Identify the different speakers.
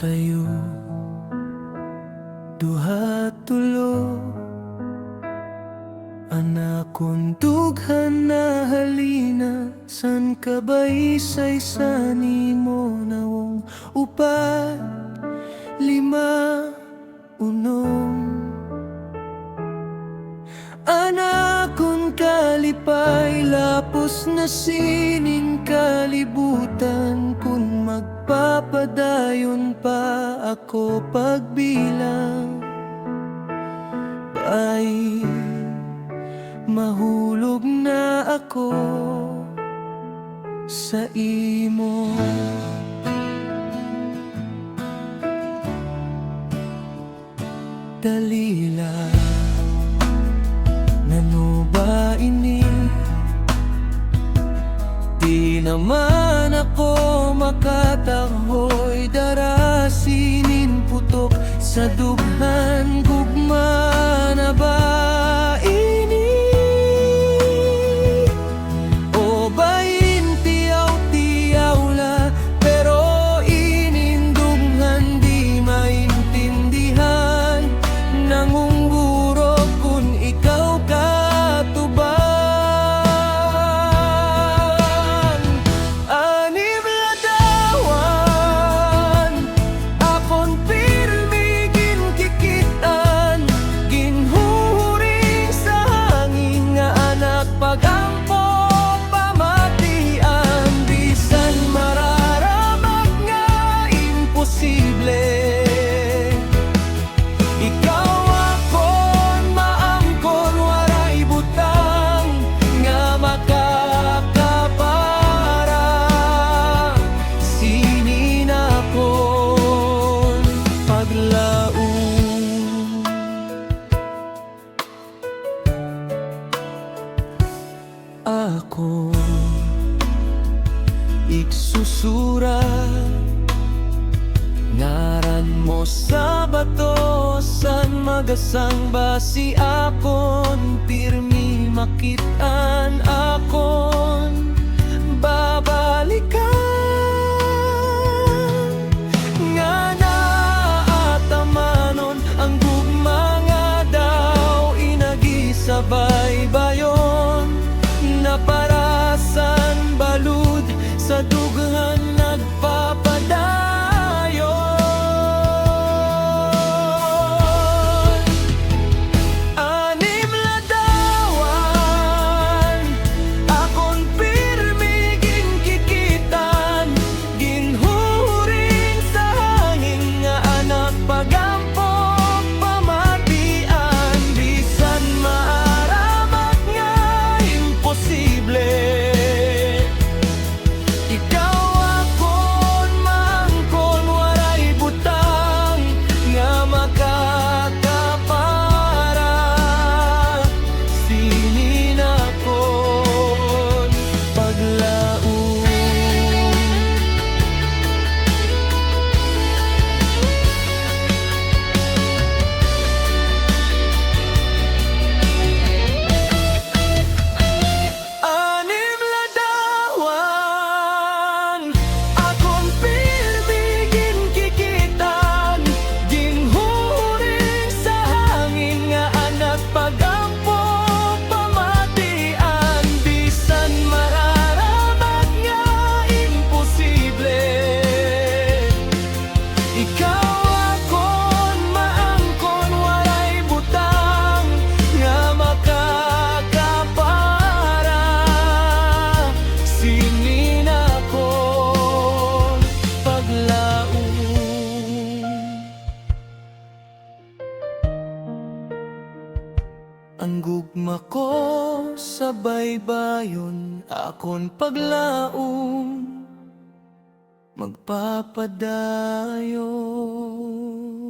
Speaker 1: Sa'yo duha tulo, anak kong dughan na halina. San ka ba isa-isa nimo nawong upat, lima, unom? Anak kong kalipay, lapos na sining kalibutan. Kung magpapadayon pa ako pagbilang, ay mahulog na ako sa imo. Dalila, nano ba ini? Di naman ako makatahoy, darasinin putok sa dughan. Gugma na ba ini? O bayin tiyaw-tiyaw la, pero inindunghan di maintindihan. Nangungguro kung ikaw katubang. Anim ladawan, akong pirmi ginkikitan. Ginhuhuring sa hangin nga anak pagampo pamatian. Bisan mararamag nga imposible, ikaw akon maangkon waray butang nga makakapara. Sinin akon paglaom, ako igsusurat ngaran mo sa bato. San magasang basi akon pirmi makitaan. Akon babalikan nga naatamanon ang gugma nga daw inagisabay bayon. Naparasan balud sa dughan nagpapadayon. Anim ladawan, akong pirmi ginkikitan. Ginhuhuring sa hangin nga anak pagampo pamatian. Bisan maaramat nga imposible, ikaw akon maangkon waray butang nga makakapara. Sinin akon paglaom. Anim ladawan, akong pirmi ginkikitan. Ginhuhuring sa hangin nga anak pagampo pamatian. Bisan mararamag nga imposible, ikaw akon maangkon waray butang nga makakapara. Sinin akon paglaom. Ang gugma ko sa baybayon, akon paglaom magpapadayon.